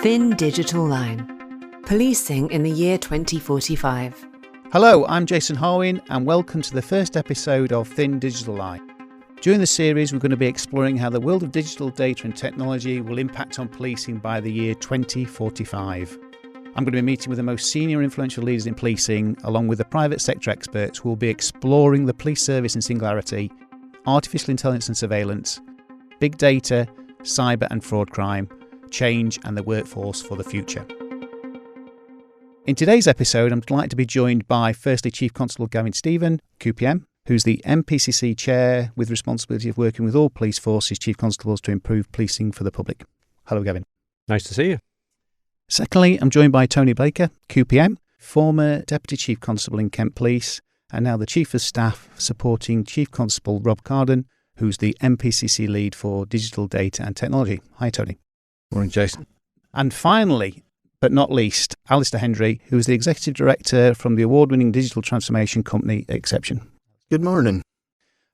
Thin Digital Line. Policing in the year 2045. Hello, I'm Jason Harwin and welcome to the first episode of Thin Digital Line. During the series, we're going to be exploring how the world of digital data and technology will impact on policing by the year 2045. I'm going to be meeting with the most senior and influential leaders in policing, along with the private sector experts who will be exploring the police service in Singularity, artificial intelligence and surveillance, big data, cyber and fraud crime, change and the workforce for the future. In today's episode, I'm delighted to be joined by, firstly, Chief Constable Gavin Stephens, QPM, who's the MPCC Chair with responsibility of working with all police forces, Chief Constables, to improve policing for the public. Hello, Gavin. Nice to see you. Secondly, I'm joined by Tony Baker, QPM, former Deputy Chief Constable in Kent Police, and now the Chief of Staff supporting Chief Constable Rob Carden, who's the MPCC lead for digital data and technology. Hi, Tony. Morning, Jason. And finally, but not least, Alasdair Hendry, who is the Executive Director from the award-winning digital transformation company Exception. Good morning.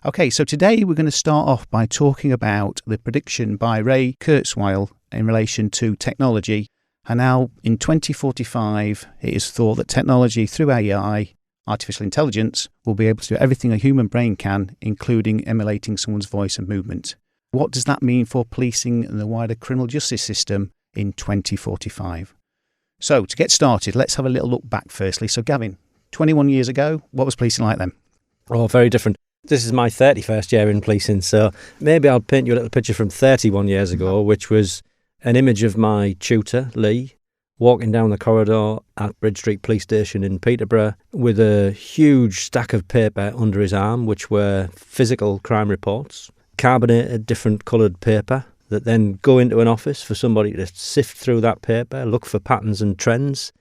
Okay, so today we're going to start off by talking about the prediction by Ray Kurzweil in relation to technology. And now in 2045, it is thought that technology through AI, artificial intelligence, will be able to do everything a human brain can, including emulating someone's voice and movement. What does that mean for policing and the wider criminal justice system in 2045? So to get started, let's have a little look back firstly. So Gavin, 21 years ago, what was policing like then? Oh, very different. This is my 31st year in policing, so maybe I'll paint you a little picture from 31 years ago, which was an image of my tutor, Lee, walking down the corridor at Bridge Street Police Station in Peterborough with a huge stack of paper under his arm, which were physical crime reports, carbonated different coloured paper that then go into an office for somebody to sift through that paper, look for patterns and trends,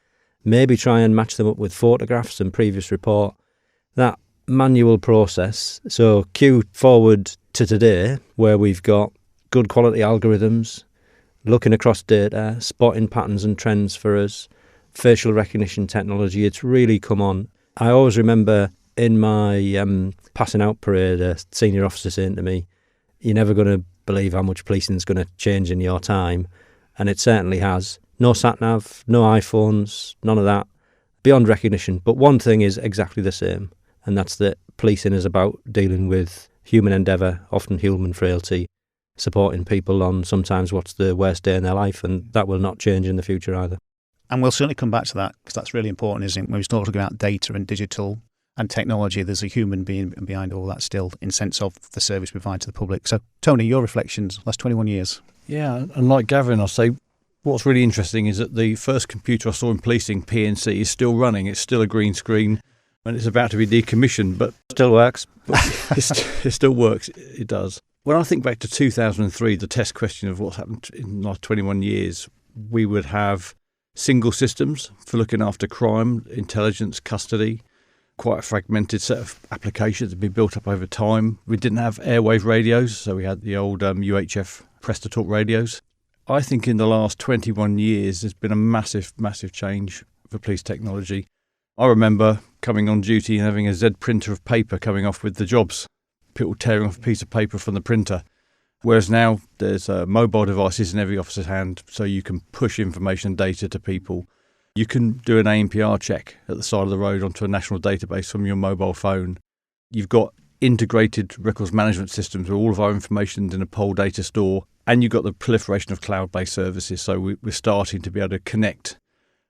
maybe try and match them up with photographs and previous report. That manual process. So cue forward to today, where we've got good quality algorithms, looking across data, spotting patterns and trends for us, facial recognition technology. It's really come on. I always remember in my passing out parade, a senior officer saying to me, "You're never going to believe how much policing is going to change in your time." And it certainly has. No sat-nav, no iPhones, none of that. Beyond recognition. But one thing is exactly the same, and that's that policing is about dealing with human endeavour, often human frailty, supporting people on sometimes what's the worst day in their life, and that will not change in the future either. And we'll certainly come back to that, because that's really important, isn't it? When we start talking about data and digital and technology, there's a human being behind all that still, in sense of the service we provide to the public. So, Tony, your reflections, last 21 years. Yeah, and like Gavin, I'll say what's really interesting is that the first computer I saw in policing, PNC, is still running. It's still a green screen, and it's about to be decommissioned, but Still works. it still works. It does. When I think back to 2003, the test question of what's happened in the last 21 years, we would have single systems for looking after crime, intelligence, custody, quite a fragmented set of applications that had been built up over time. We didn't have airwave radios, so we had the old UHF press-to-talk radios. I think in the last 21 years, there's been a massive, massive change for police technology. I remember coming on duty and having a Z printer of paper coming off with the jobs. People tearing off a piece of paper from the printer. Whereas now there's mobile devices in every officer's hand, so you can push information and data to people. You can do an ANPR check at the side of the road onto a national database from your mobile phone. You've got integrated records management systems where all of our information's in a POL data store, and you've got the proliferation of cloud-based services. So we're starting to be able to connect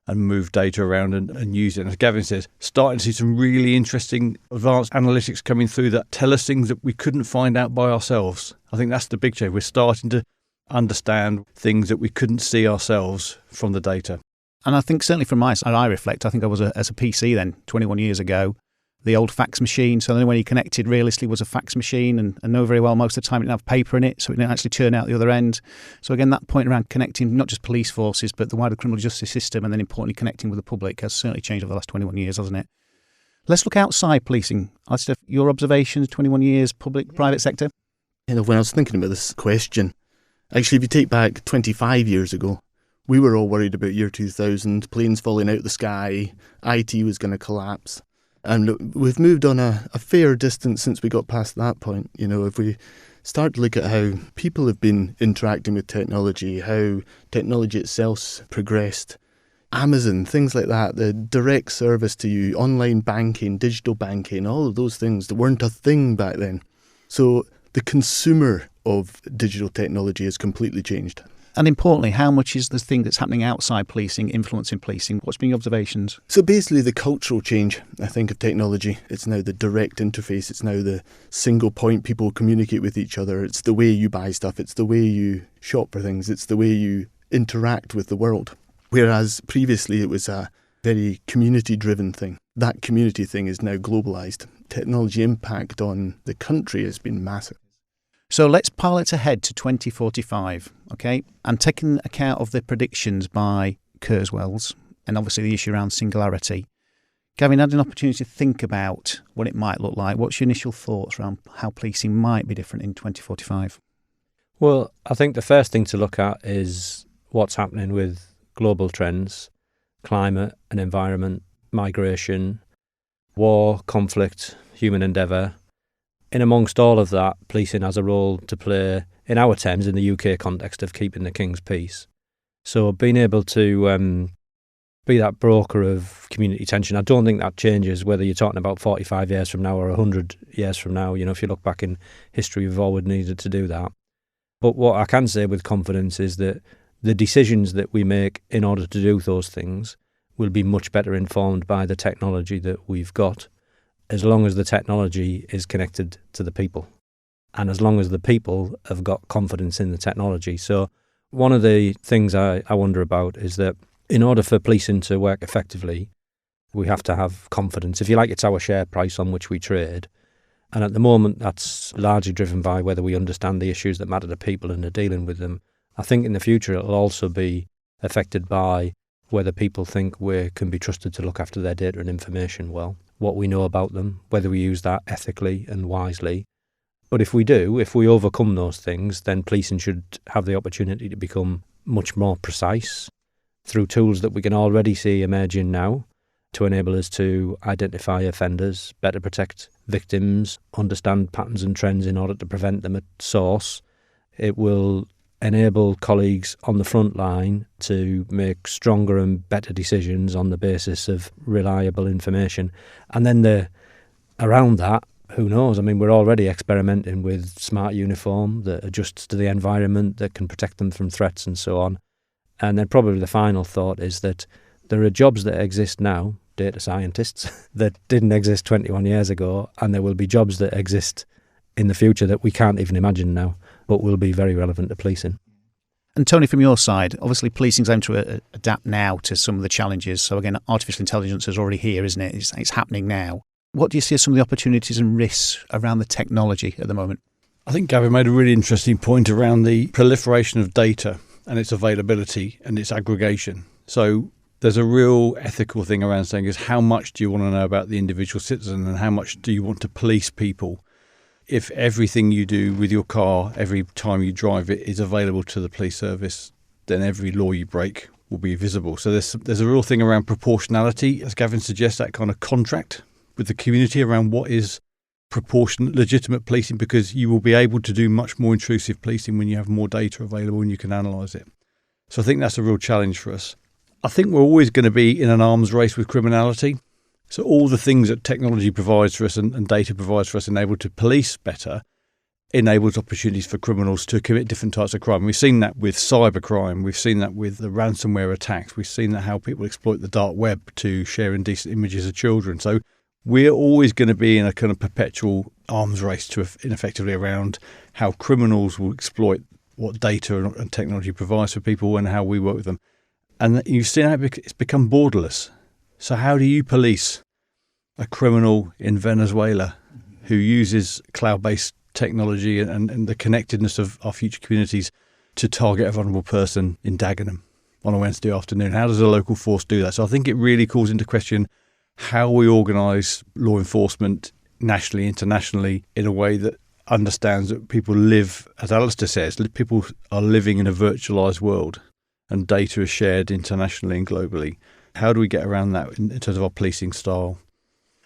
and move data around and use it. And as Gavin says, starting to see some really interesting advanced analytics coming through that tell us things that we couldn't find out by ourselves. I think that's the big change. We're starting to understand things that we couldn't see ourselves from the data. And I think certainly from my side, I reflect, I think I was as a PC then, 21 years ago, the old fax machine. So the only way you connected realistically was a fax machine, and I know very well most of the time it didn't have paper in it, so it didn't actually turn out the other end. So again, that point around connecting not just police forces, but the wider criminal justice system, and then importantly connecting with the public, has certainly changed over the last 21 years, hasn't it? Let's look outside policing. Alistair, your observations, 21 years, public, private sector? You know, when I was thinking about this question, actually, if you take back 25 years ago, we were all worried about year 2000, planes falling out of the sky, IT was going to collapse. And we've moved on a fair distance since we got past that point. You know, if we start to look at how people have been interacting with technology, how technology itself's progressed. Amazon, things like that, the direct service to you, online banking, digital banking, all of those things that weren't a thing back then. So the consumer of digital technology has completely changed. And importantly, how much is the thing that's happening outside policing influencing policing? What's been your observations? So basically the cultural change, I think, of technology. It's now the direct interface. It's now the single point people communicate with each other. It's the way you buy stuff. It's the way you shop for things. It's the way you interact with the world. Whereas previously it was a very community-driven thing. That community thing is now globalised. Technology impact on the country has been massive. So let's pilot ahead to 2045, okay? And taking account of the predictions by Kurzweil's and obviously the issue around singularity, Gavin, had an opportunity to think about what it might look like. What's your initial thoughts around how policing might be different in 2045? Well, I think the first thing to look at is what's happening with global trends, climate and environment, migration, war, conflict, human endeavour. In amongst all of that, policing has a role to play, in our terms, in the UK context of keeping the King's peace. So being able to be that broker of community tension, I don't think that changes whether you're talking about 45 years from now or 100 years from now. You know, if you look back in history, we've always needed to do that. But what I can say with confidence is that the decisions that we make in order to do those things will be much better informed by the technology that we've got, as long as the technology is connected to the people and as long as the people have got confidence in the technology. So one of the things I wonder about is that in order for policing to work effectively, we have to have confidence. If you like, it's our share price on which we trade. And at the moment, that's largely driven by whether we understand the issues that matter to people and are dealing with them. I think in the future, it'll also be affected by whether people think we can be trusted to look after their data and information well, what we know about them, whether we use that ethically and wisely. But if we do, if we overcome those things, then policing should have the opportunity to become much more precise through tools that we can already see emerging now to enable us to identify offenders, better protect victims, understand patterns and trends in order to prevent them at source. It will enable colleagues on the front line to make stronger and better decisions on the basis of reliable information. And then around that, who knows? I mean, we're already experimenting with smart uniform that adjusts to the environment, that can protect them from threats and so on. And then probably the final thought is that there are jobs that exist now, data scientists, that didn't exist 21 years ago, and there will be jobs that exist in the future that we can't even imagine now, but will be very relevant to policing. And Tony, from your side, obviously policing's aimed to adapt now to some of the challenges. So again, artificial intelligence is already here, isn't it? It's happening now. What do you see as some of the opportunities and risks around the technology at the moment? I think Gavin made a really interesting point around the proliferation of data and its availability and its aggregation. So there's a real ethical thing around saying is how much do you want to know about the individual citizen and how much do you want to police people? If everything you do with your car, every time you drive it, is available to the police service, then every law you break will be visible. So there's a real thing around proportionality, as Gavin suggests, that kind of contract with the community around what is proportionate, legitimate policing, because you will be able to do much more intrusive policing when you have more data available and you can analyse it. So I think that's a real challenge for us. I think we're always going to be in an arms race with criminality. So all the things that technology provides for us and data provides for us enable to police better, enables opportunities for criminals to commit different types of crime. We've seen that with cybercrime. We've seen that with the ransomware attacks. We've seen that how people exploit the dark web to share indecent images of children. So we're always going to be in a kind of perpetual arms race to ineffectively around how criminals will exploit what data and technology provides for people and how we work with them. And you've seen how it's become borderless. So how do you police a criminal in Venezuela who uses cloud-based technology and the connectedness of our future communities to target a vulnerable person in Dagenham on a Wednesday afternoon? How does a local force do that? So I think it really calls into question how we organise law enforcement nationally, internationally, in a way that understands that people live, as Alasdair says, people are living in a virtualised world and data is shared internationally and globally. How do we get around that in terms of our policing style?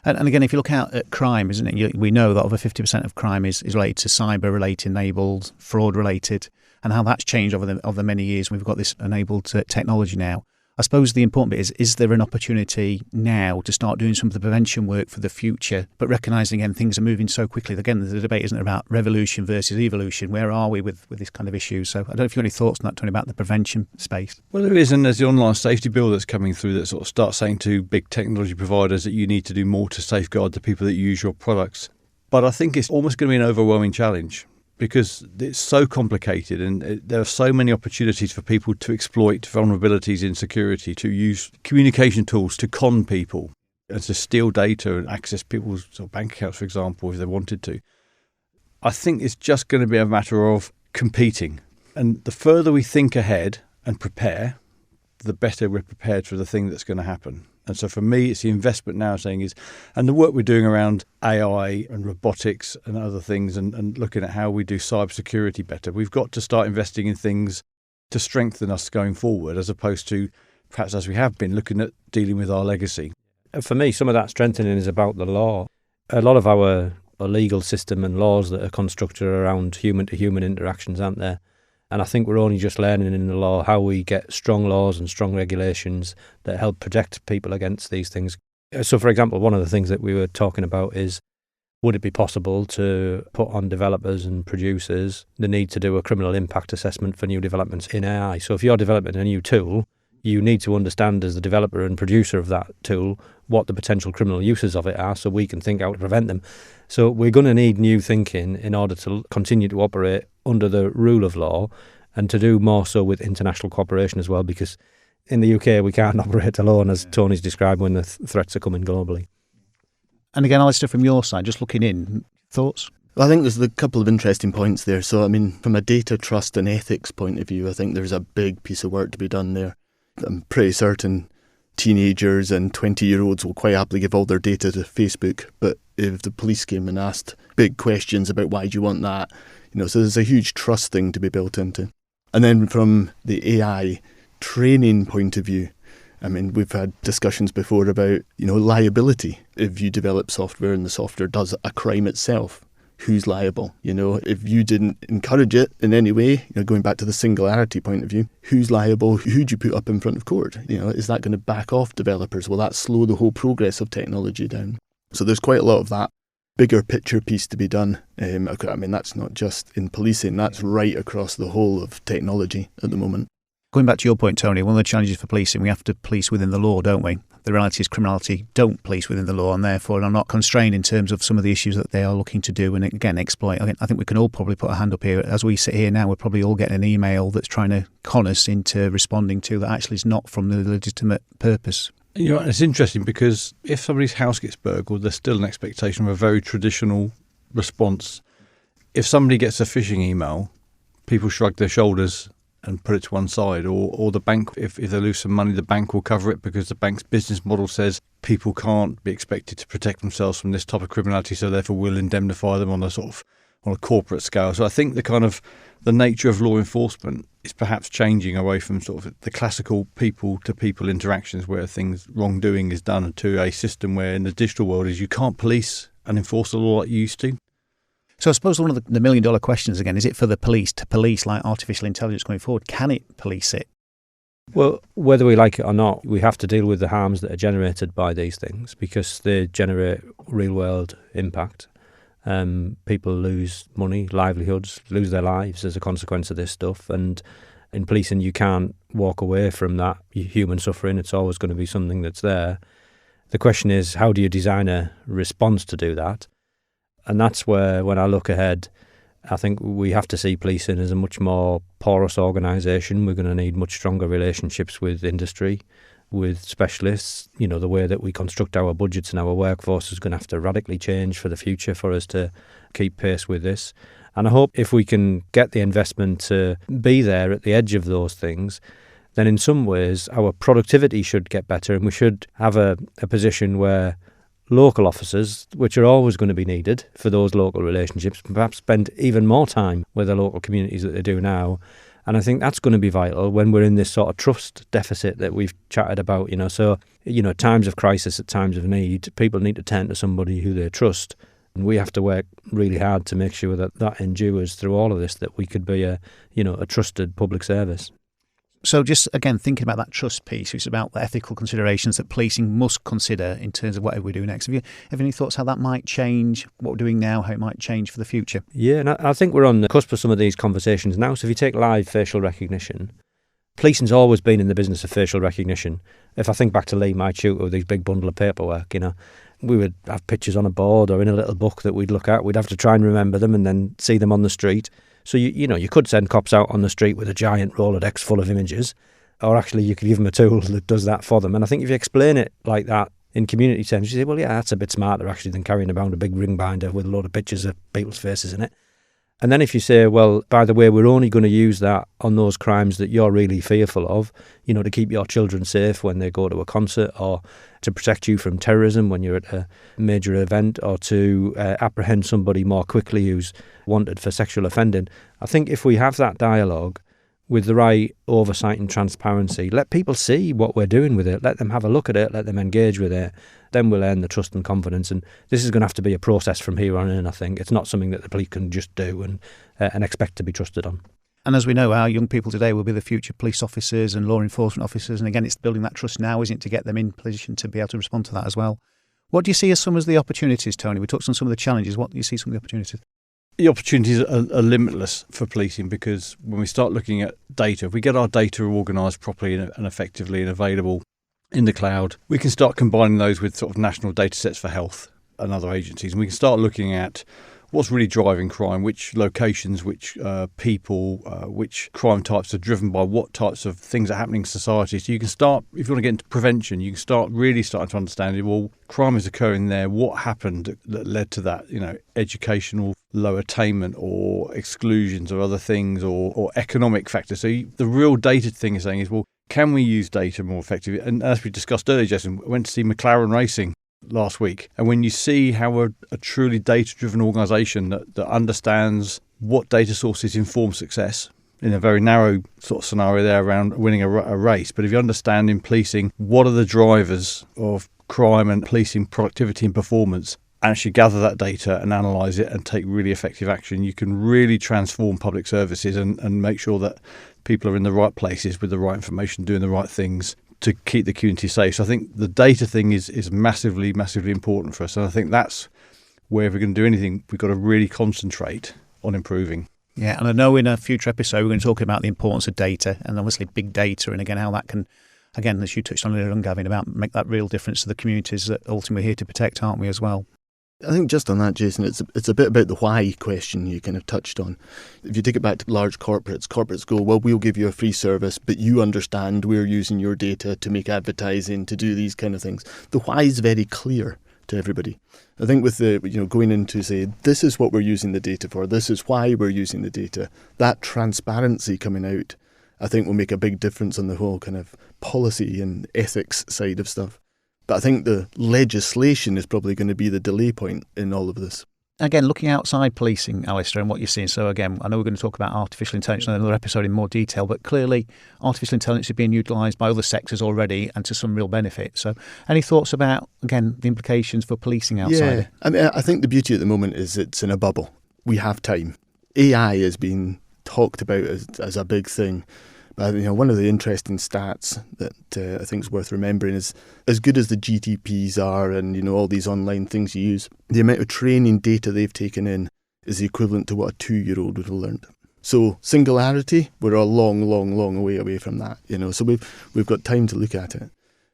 And again, if you look out at crime, isn't it? We know that over 50% of crime is related to cyber-related, enabled, fraud-related, and how that's changed over the many years. We've got this enabled technology now. I suppose the important bit is there an opportunity now to start doing some of the prevention work for the future, but recognising, again, things are moving so quickly. Again, the debate isn't about revolution versus evolution. Where are we with this kind of issue? So I don't know if you have any thoughts on that, Tony, about the prevention space. Well, there is, and there's the online safety bill that's coming through that sort of starts saying to big technology providers that you need to do more to safeguard the people that use your products. But I think it's almost going to be an overwhelming challenge, because it's so complicated and there are so many opportunities for people to exploit vulnerabilities in security, to use communication tools to con people and to steal data and access people's sort of bank accounts, for example, if they wanted to. I think it's just going to be a matter of competing. And the further we think ahead and prepare, the better we're prepared for the thing that's going to happen. And so for me, it's the investment now and the work we're doing around AI and robotics and other things and looking at how we do cybersecurity better. We've got to start investing in things to strengthen us going forward, as opposed to, perhaps as we have been, looking at dealing with our legacy. For me, some of that strengthening is about the law. A lot of our legal system and laws that are constructed around human-to-human interactions, aren't there? And I think we're only just learning in the law how we get strong laws and strong regulations that help protect people against these things. So, for example, one of the things that we were talking about is, would it be possible to put on developers and producers the need to do a criminal impact assessment for new developments in AI? So if you're developing a new tool, you need to understand, as the developer and producer of that tool, what the potential criminal uses of it are, so we can think how to prevent them. So we're going to need new thinking in order to continue to operate under the rule of law, and to do more so with international cooperation as well, because in the UK we can't operate alone, as Tony's described, when the threats are coming globally. And again, Alasdair, from your side, just looking in, thoughts? Well, I think there's a couple of interesting points there. So, I mean, from a data trust and ethics point of view, I think there's a big piece of work to be done there. I'm pretty certain teenagers and 20-year-olds will quite happily give all their data to Facebook, but if the police came and asked big questions about why do you want that, so there's a huge trust thing to be built into. And then from the AI training point of view, I mean, we've had discussions before about, liability. If you develop software and the software does a crime itself, who's liable? If you didn't encourage it in any way, going back to the singularity point of view, who's liable? Who do you put up in front of court? Is that going to back off developers? Will that slow the whole progress of technology down? So there's quite a lot of that bigger picture piece to be done. I mean, that's not just in policing, that's right across the whole of technology at the moment. Going back to your point, Tony, one of the challenges for policing, we have to police within the law, don't we? The reality is criminality don't police within the law, and therefore are not constrained in terms of some of the issues that they are looking to do and, again, exploit. I think we can all probably put a hand up here. As we sit here now, we're probably all getting an email that's trying to con us into responding to that actually is not from the legitimate purpose. It's interesting, because if somebody's house gets burgled, there's still an expectation of a very traditional response. If somebody gets a phishing email, people shrug their shoulders and put it to one side, or the bank, if they lose some money, the bank will cover it, because the bank's business model says people can't be expected to protect themselves from this type of criminality, so therefore we'll indemnify them on a corporate scale. So I think the nature of law enforcement is perhaps changing away from sort of the classical people-to-people interactions where wrongdoing is done, to a system where in the digital world is you can't police and enforce the law like you used to. So I suppose one of the million-dollar questions, again, is it for the police to police like artificial intelligence going forward? Can it police it? Well, whether we like it or not, we have to deal with the harms that are generated by these things, because they generate real-world impact. People lose money, livelihoods, lose their lives as a consequence of this stuff. And in policing, you can't walk away from that human suffering. It's always going to be something that's there. The question is, how do you design a response to do that? And that's where, when I look ahead, I think we have to see policing as a much more porous organisation. We're going to need much stronger relationships with industry, with specialists. The way that we construct our budgets and our workforce is going to have to radically change for the future for us to keep pace with this. And I hope if we can get the investment to be there at the edge of those things, then in some ways our productivity should get better, and we should have a position where local officers, which are always going to be needed for those local relationships, perhaps spend even more time with the local communities that they do now, And I think that's going to be vital when we're in this sort of trust deficit that we've chatted about, So, times of crisis, at times of need, people need to turn to somebody who they trust. And we have to work really hard to make sure that endures through all of this, that we could be a trusted public service. So just, again, thinking about that trust piece, which is about the ethical considerations that policing must consider in terms of whatever we do next. Have any thoughts how that might change, what we're doing now, how it might change for the future? Yeah, and I think we're on the cusp of some of these conversations now. So if you take live facial recognition, policing's always been in the business of facial recognition. If I think back to Lee, my tutor, with these big bundle of paperwork, we would have pictures on a board or in a little book that we'd look at. We'd have to try and remember them and then see them on the street. So, you could send cops out on the street with a giant Rolodex full of images, or actually you could give them a tool that does that for them. And I think if you explain it like that in community terms, you say, well, yeah, that's a bit smarter actually than carrying around a big ring binder with a load of pictures of people's faces in it. And then if you say, well, by the way, we're only going to use that on those crimes that you're really fearful of, to keep your children safe when they go to a concert, or to protect you from terrorism when you're at a major event, or to apprehend somebody more quickly who's wanted for sexual offending. I think if we have that dialogue with the right oversight and transparency, let people see what we're doing with it, let them have a look at it, let them engage with it, then we'll earn the trust and confidence. And this is going to have to be a process from here on in, I think. It's not something that the police can just do and expect to be trusted on. And as we know, our young people today will be the future police officers and law enforcement officers. And again, it's building that trust now, isn't it, to get them in position to be able to respond to that as well. What do you see as some of the opportunities, Tony? We touched on some of the challenges. What do you see some of the opportunities? The opportunities are limitless for policing, because when we start looking at data, if we get our data organised properly and effectively and available in the cloud, we can start combining those with sort of national data sets for health and other agencies. And we can start looking at what's really driving crime, which locations, which people, which crime types are driven by what types of things are happening in society. So you can start, if you want to get into prevention, you can start really starting to understand, well, crime is occurring there. What happened that led to that? Educational low attainment or exclusions or other things, or economic factors. So the real data thing is saying is, well, can we use data more effectively? And as we discussed earlier, Jason, we went to see McLaren Racing last week. And when you see how a truly data-driven organisation that understands what data sources inform success, in a very narrow sort of scenario there around winning a race, but if you understand in policing what are the drivers of crime and policing productivity and performance, and actually gather that data and analyse it and take really effective action, you can really transform public services and make sure that people are in the right places with the right information, doing the right things to keep the community safe. So I think the data thing is massively, massively important for us. And I think that's where, if we're going to do anything, we've got to really concentrate on improving. Yeah, and I know in a future episode we're going to talk about the importance of data and obviously big data, and again how that can, again, as you touched on earlier on, Gavin, about make that real difference to the communities that ultimately we're here to protect, aren't we, as well? I think just on that, Jason, it's a bit about the why question you kind of touched on. If you take it back to large corporates go, well, we'll give you a free service, but you understand we're using your data to make advertising, to do these kind of things. The why is very clear to everybody. I think with the, going into say, this is what we're using the data for, this is why we're using the data, that transparency coming out, I think will make a big difference on the whole kind of policy and ethics side of stuff. But I think the legislation is probably going to be the delay point in all of this. Again, looking outside policing, Alasdair, and what you're seeing. So again, I know we're going to talk about artificial intelligence in another episode in more detail, but clearly artificial intelligence is being utilised by other sectors already and to some real benefit. So any thoughts about, again, the implications for policing outside? Yeah, I mean, I think the beauty at the moment is it's in a bubble. We have time. AI is being talked about as a big thing. But one of the interesting stats that I think is worth remembering is, as good as the GTPs are and all these online things you use, the amount of training data they've taken in is the equivalent to what a 2-year-old would have learned. So Singularity, we're a long way away from that. So we've got time to look at it.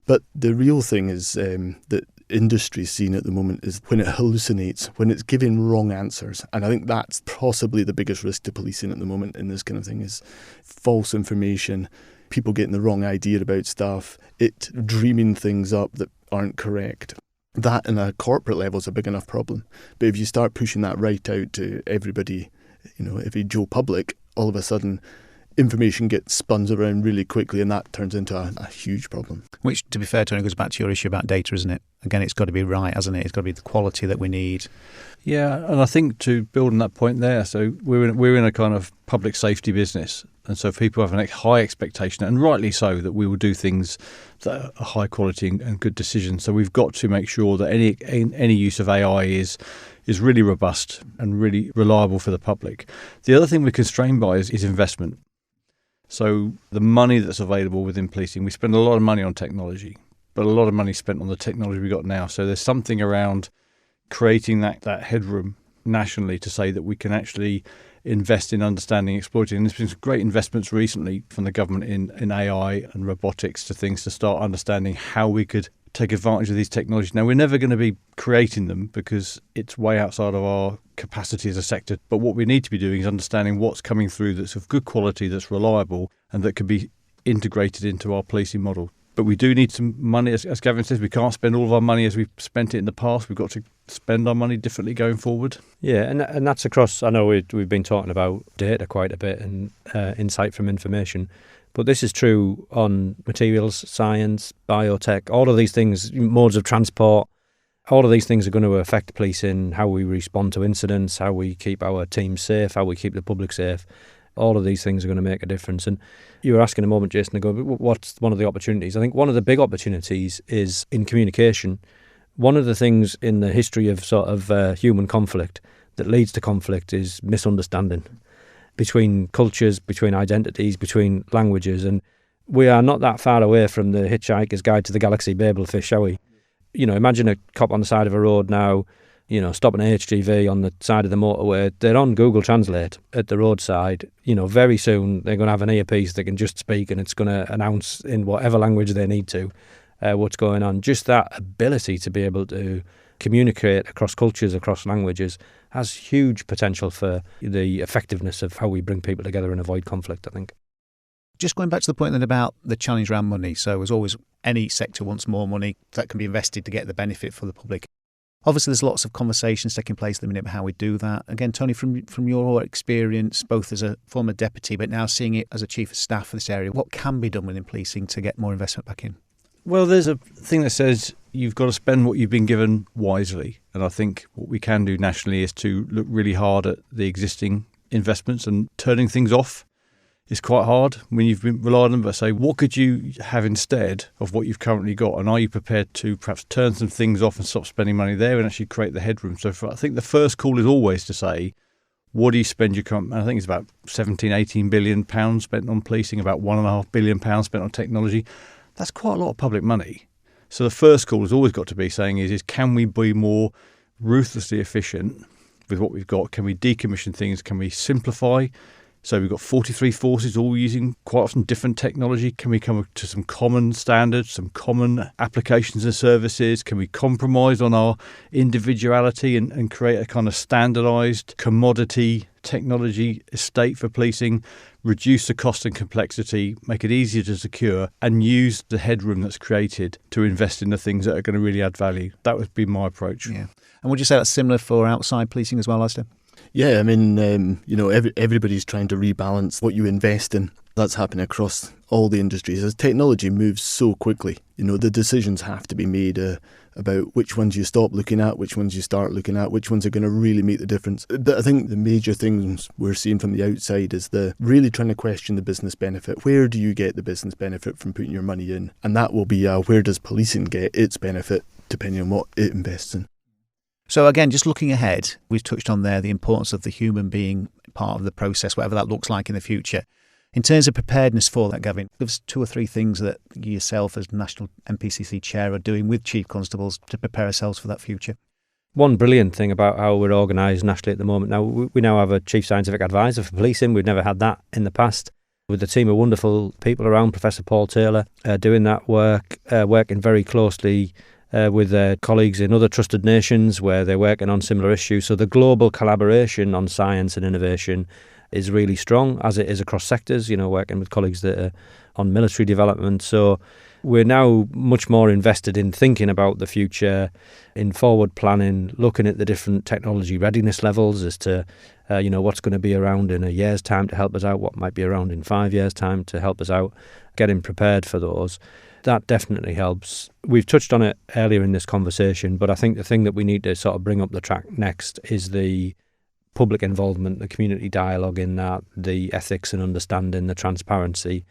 But the real thing is that industry's seen at the moment is when it hallucinates, when it's giving wrong answers. And I think that's possibly the biggest risk to policing at the moment in this kind of thing is false information, people getting the wrong idea about stuff, it dreaming things up that aren't correct. That in a corporate level is a big enough problem. But if you start pushing that right out to everybody, every Joe Public, all of a sudden information gets spun around really quickly and that turns into a huge problem. Which, to be fair, Tony, goes back to your issue about data, isn't it? Again, it's got to be right, hasn't it? It's got to be the quality that we need. Yeah, and I think to build on that point there, so we're in a kind of public safety business. And so people have a high expectation, and rightly so, that we will do things that are high quality and good decisions. So we've got to make sure that any use of AI is really robust and really reliable for the public. The other thing we're constrained by is investment. So the money that's available within policing, we spend a lot of money on technology, but a lot of money spent on the technology we've got now. So there's something around creating that headroom nationally to say that we can actually invest in understanding, exploiting. And there's been some great investments recently from the government in AI and robotics to things to start understanding how we could take advantage of these technologies. Now, we're never going to be creating them because it's way outside of our capacity as a sector. But what we need to be doing is understanding what's coming through that's of good quality, that's reliable, and that can be integrated into our policing model. But we do need some money. As Gavin says, we can't spend all of our money as we've spent it in the past. We've got to spend our money differently going forward. Yeah, and that's across, I know we've been talking about data quite a bit and insight from information, but this is true on materials, science, biotech, all of these things, modes of transport. All of these things are going to affect policing, how we respond to incidents, how we keep our teams safe, how we keep the public safe. All of these things are going to make a difference. And you were asking a moment, Jason, to go, what's one of the opportunities? I think one of the big opportunities is in communication. One of the things in the history of sort of human conflict that leads to conflict is misunderstanding between cultures, between identities, between languages. And we are not that far away from the Hitchhiker's Guide to the Galaxy Babelfish, are we? You know, imagine a cop on the side of a road now, you know, stopping a HGV on the side of the motorway. They're on Google Translate at the roadside. You know, very soon they're going to have an earpiece that can just speak, and it's going to announce in whatever language they need to what's going on. Just that ability to be able to communicate across cultures, across languages, has huge potential for the effectiveness of how we bring people together and avoid conflict, I think. Just going back to the point then about the challenge around money. So as always, any sector wants more money that can be invested to get the benefit for the public. Obviously, there's lots of conversations taking place at the minute about how we do that. Again, Tony, from your experience, both as a former deputy, but now seeing it as a chief of staff for this area, what can be done within policing to get more investment back in? Well, there's a thing that says you've got to spend what you've been given wisely. And I think what we can do nationally is to look really hard at the existing investments, and turning things off is quite hard when you've been relied on them. But say, what could you have instead of what you've currently got? And are you prepared to perhaps turn some things off and stop spending money there and actually create the headroom? So I think the first call is always to say, what do you spend your current? I think it's about 17, 18 billion pounds spent on policing, about £1.5 billion spent on technology. That's quite a lot of public money. So the first call has always got to be saying is can we be more ruthlessly efficient with what we've got? Can we decommission things? Can we simplify? So we've got 43 forces all using quite often different technology. Can we come to some common standards, some common applications and services? Can we compromise on our individuality and create a kind of standardised commodity technology estate for policing, reduce the cost and complexity, make it easier to secure, and use the headroom that's created to invest in the things that are going to really add value? That would be my approach. Yeah. And would you say that's similar for outside policing as well, Alasdair? Yeah, I mean, everybody's trying to rebalance what you invest in. That's happening across all the industries. As technology moves so quickly, the decisions have to be made about which ones you stop looking at, which ones you start looking at, which ones are going to really make the difference. But I think the major things we're seeing from the outside is the really trying to question the business benefit. Where do you get the business benefit from putting your money in? And that will be where does policing get its benefit depending on what it invests in. So again, just looking ahead, we've touched on there the importance of the human being part of the process, whatever that looks like in the future. In terms of preparedness for that, Gavin, there's 2 or 3 things that yourself as National NPCC Chair are doing with Chief Constables to prepare ourselves for that future. One brilliant thing about how we're organised nationally at the moment, now we now have a Chief Scientific Advisor for policing. We've never had that in the past. With a team of wonderful people around, Professor Paul Taylor doing that work, working very closely with their colleagues in other trusted nations where they're working on similar issues. So the global collaboration on science and innovation is really strong, as it is across sectors, working with colleagues that are on military development. So we're now much more invested in thinking about the future, in forward planning, looking at the different technology readiness levels as to, what's going to be around in a year's time to help us out, what might be around in 5 years' time to help us out, getting prepared for those. That definitely helps. We've touched on it earlier in this conversation, but I think the thing that we need to sort of bring up the track next is the public involvement, the community dialogue in that, the ethics and understanding, the transparency,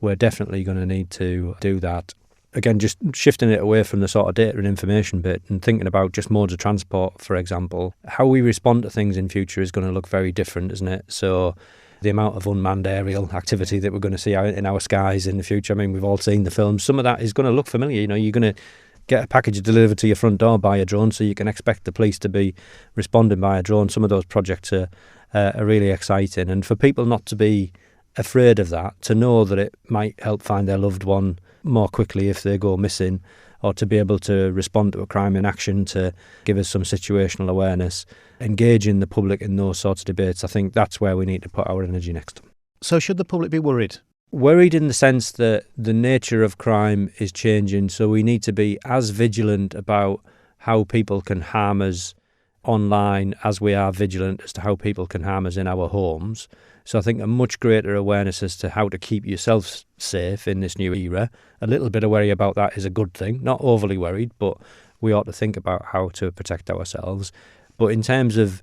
we're definitely going to need to do that. Again, just shifting it away from the sort of data and information bit and thinking about just modes of transport, for example. How we respond to things in future is going to look very different, isn't it? So the amount of unmanned aerial activity that we're going to see out in our skies in the future, I mean, we've all seen the films. Some of that is going to look familiar. You know, you're going to get a package delivered to your front door by a drone, so you can expect the police to be responding by a drone. Some of those projects are really exciting. And for people not to be afraid of that, to know that it might help find their loved one more quickly if they go missing, or to be able to respond to a crime in action, to give us some situational awareness, engaging the public in those sorts of debates, I think that's where we need to put our energy next. So should the public be worried? Worried in the sense that the nature of crime is changing, so we need to be as vigilant about how people can harm us online as we are vigilant as to how people can harm us in our homes. So I think a much greater awareness as to how to keep yourself safe in this new era. A little bit of worry about that is a good thing, not overly worried, but we ought to think about how to protect ourselves. But in terms of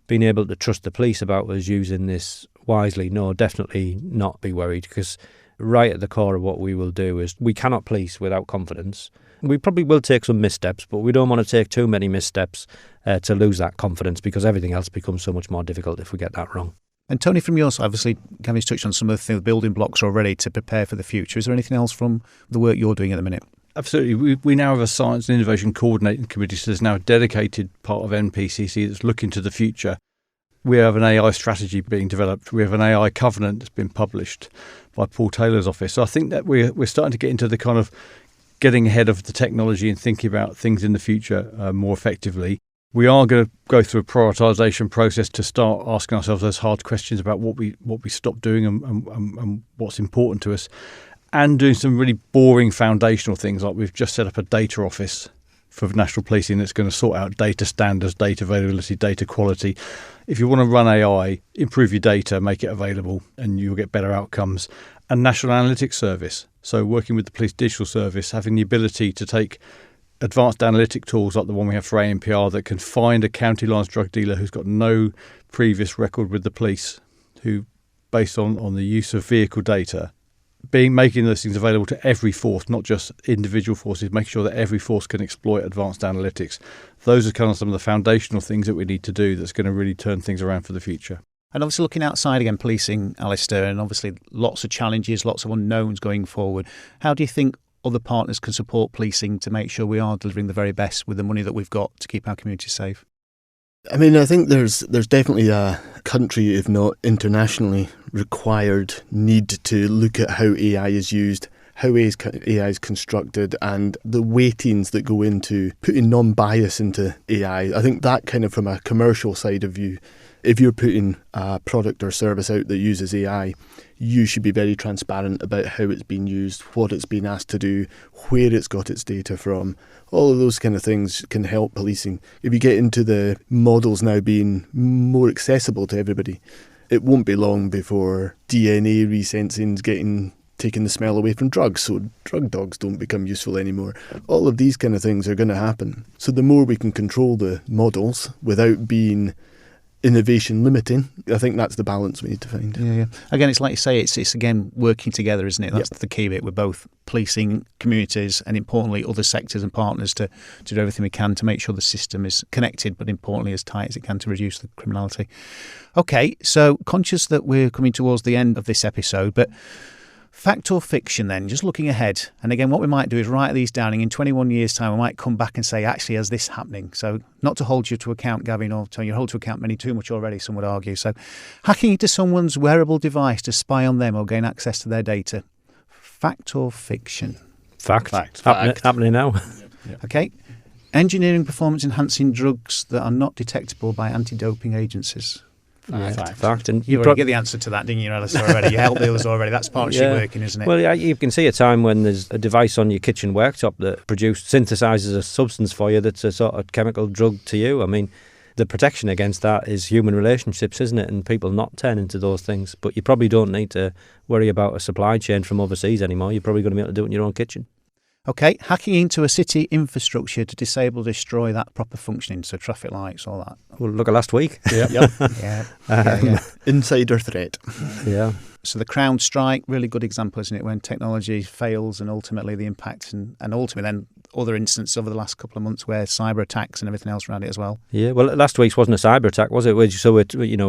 being able to trust the police about us using this wisely, no, definitely not be worried, because right at the core of what we will do is we cannot police without confidence. We probably will take some missteps, but we don't want to take too many missteps to lose that confidence, because everything else becomes so much more difficult if we get that wrong. And Tony, from your side, obviously, Gavin's touched on some of the building blocks already to prepare for the future. Is there anything else from the work you're doing at the minute? Absolutely. We now have a Science and Innovation Coordinating Committee, so there's now a dedicated part of NPCC that's looking to the future. We have an AI strategy being developed. We have an AI covenant that's been published by Paul Taylor's office. So I think that we're starting to get into the kind of getting ahead of the technology and thinking about things in the future more effectively. We are going to go through a prioritisation process to start asking ourselves those hard questions about what we stop doing and what's important to us, and doing some really boring foundational things, like we've just set up a data office for national policing that's going to sort out data standards, data availability, data quality. If you want to run AI, improve your data, make it available, and you'll get better outcomes. And National Analytics Service, so working with the Police Digital Service, having the ability to take advanced analytic tools like the one we have for ANPR that can find a county lines drug dealer who's got no previous record with the police, who, based on the use of vehicle data, making those things available to every force, not just individual forces, make sure that every force can exploit advanced analytics. Those are kind of some of the foundational things that we need to do that's going to really turn things around for the future. And obviously looking outside again, policing, Alasdair, and obviously lots of challenges, lots of unknowns going forward. How do you think other partners can support policing to make sure we are delivering the very best with the money that we've got to keep our communities safe? I mean, I think there's definitely a country, if not internationally, required need to look at how AI is used, how AI is constructed, and the weightings that go into putting non-bias into AI. I think that kind of from a commercial side of view, if you're putting a product or service out that uses AI, you should be very transparent about how it's been used, what it's been asked to do, where it's got its data from. All of those kind of things can help policing. If you get into the models now being more accessible to everybody, it won't be long before DNA resensing's taking the smell away from drugs, so drug dogs don't become useful anymore. All of these kind of things are going to happen. So the more we can control the models without being innovation limiting, I think that's the balance we need to find. Yeah. Again, it's like you say, it's again working together, isn't it? That's the key bit. We're both policing, communities, and importantly other sectors and partners to do everything we can to make sure the system is connected, but importantly as tight as it can to reduce the criminality. Okay, so conscious that we're coming towards the end of this episode, but fact or fiction then, just looking ahead. And again, what we might do is write these down, and in 21 years' time, we might come back and say, actually, is this happening? So not to hold you to account, Gavin, or Tony, you hold to account many too much already, some would argue. So hacking into someone's wearable device to spy on them or gain access to their data. Fact or fiction? Fact. Happening now. Okay. Engineering performance-enhancing drugs that are not detectable by anti-doping agencies. Fact. And you already get the answer to that, didn't you, Alice, already? You helped the others already. That's partnership working, isn't it? Well, yeah, you can see a time when there's a device on your kitchen worktop that synthesises a substance for you that's a sort of chemical drug to you. I mean, the protection against that is human relationships, isn't it? And people not turning to those things. But you probably don't need to worry about a supply chain from overseas anymore. You're probably going to be able to do it in your own kitchen. Okay, hacking into a city infrastructure to disable or destroy that proper functioning, so traffic lights, all that. Well, look at last week. Yep. Yeah. Insider threat. Yeah. So the CrowdStrike, really good example, isn't it, when technology fails and ultimately the impact and ultimately then other instances over the last couple of months where cyber attacks and everything else around it as well. Yeah, well, last week's wasn't a cyber attack, was it? So we're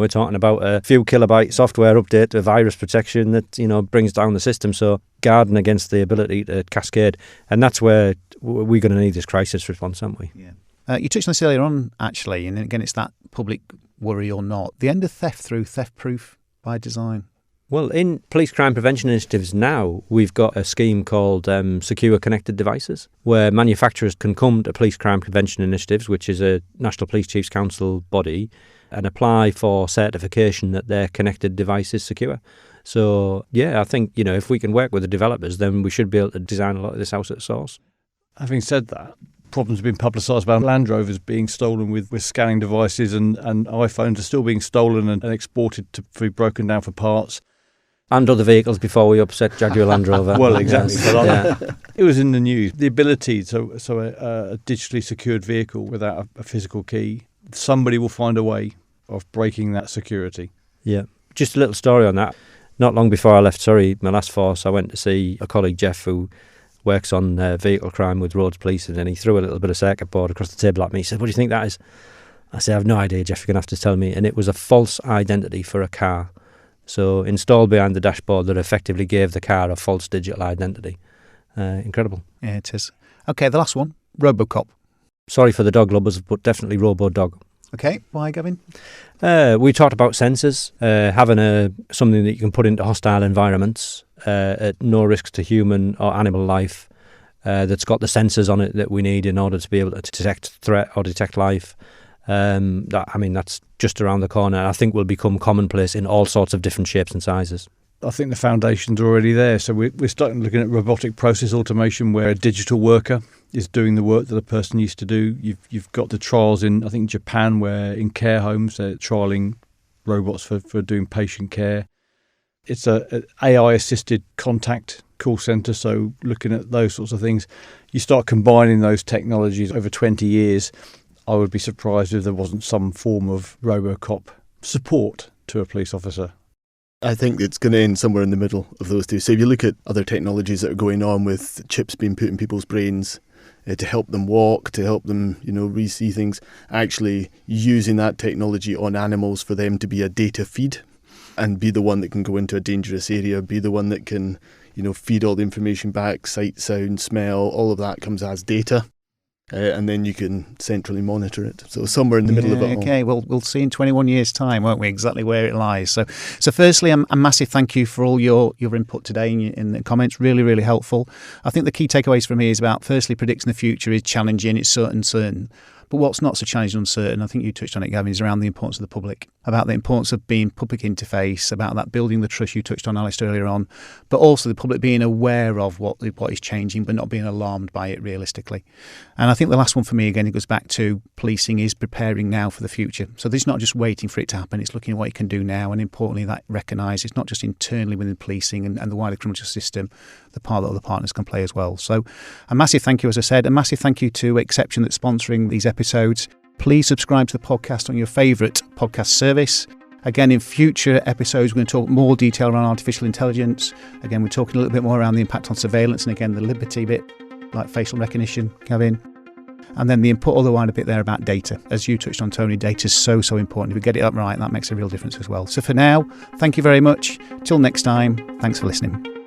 talking about a few kilobyte software update, a virus protection that brings down the system. So guarding against the ability to cascade, and that's where we're going to need this crisis response, aren't we? Yeah. You touched on this earlier on, actually, and again, it's that public worry or not. The end of theft through theft-proof by design. Well, in police crime prevention initiatives now, we've got a scheme called Secure Connected Devices, where manufacturers can come to police crime prevention initiatives, which is a National Police Chiefs Council body, and apply for certification that their connected device is secure. So, yeah, I think, if we can work with the developers, then we should be able to design a lot of this out at source. Having said that, problems have been publicised about Land Rovers being stolen with scanning devices, and iPhones are still being stolen and exported to be broken down for parts. And other vehicles before we upset Jaguar Land Rover. Well, exactly. Yes. So it was in the news. The ability a digitally secured vehicle without a physical key, somebody will find a way of breaking that security. Yeah. Just a little story on that. Not long before I left my last force, I went to see a colleague, Jeff, who works on vehicle crime with roads police, and then he threw a little bit of circuit board across the table at me. He said, "What do you think that is?" I said, "I have no idea, Jeff, you're going to have to tell me." And it was a false identity for a car. So installed behind the dashboard that effectively gave the car a false digital identity. Incredible. Yeah, it is. Okay, the last one, Robocop. Sorry for the dog lovers, but definitely Robo-Dog. Okay, why, Gavin? We talked about sensors, having something that you can put into hostile environments at no risk to human or animal life, that's got the sensors on it that we need in order to be able to detect threat or detect life. That's just around the corner. I think will become commonplace in all sorts of different shapes and sizes. I think the foundations are already there. So we're starting looking at robotic process automation, where a digital worker is doing the work that a person used to do. You've got the trials in, I think, Japan, where in care homes they're trialling robots for doing patient care. It's a AI-assisted contact call centre, so looking at those sorts of things. You start combining those technologies over 20 years, I would be surprised if there wasn't some form of Robocop support to a police officer. I think it's going to end somewhere in the middle of those two. So if you look at other technologies that are going on with chips being put in people's brains to help them walk, to help them, re-see things, actually using that technology on animals for them to be a data feed and be the one that can go into a dangerous area, be the one that can, feed all the information back, sight, sound, smell, all of that comes as data. And then you can centrally monitor it. So somewhere in the middle of it all. Okay, well, we'll see in 21 years' time, won't we, exactly where it lies. So firstly, a massive thank you for all your input today in the comments. Really, really helpful. I think the key takeaways for me is about, firstly, predicting the future is challenging, it's certain. But what's not so challenging and uncertain, I think you touched on it, Gavin, is around the importance of the public, about the importance of being public interface, about that building the trust you touched on, Alasdair, earlier on, but also the public being aware of what is changing, but not being alarmed by it realistically. And I think the last one for me, again, it goes back to policing is preparing now for the future. So this is not just waiting for it to happen, it's looking at what it can do now, and importantly, that recognises it's not just internally within policing and the wider criminal justice system, the part that other partners can play as well. So a massive thank you, as I said, a massive thank you to Exception that's sponsoring these episodes. Please subscribe to the podcast on your favourite podcast service. Again, in future episodes, we're going to talk more detail around artificial intelligence. Again, we're talking a little bit more around the impact on surveillance and, again, the liberty bit, like facial recognition, Gavin. And then the input other wider bit there about data. As you touched on, Tony, data is so important. If we get it up right, that makes a real difference as well. So for now, thank you very much. Till next time, thanks for listening.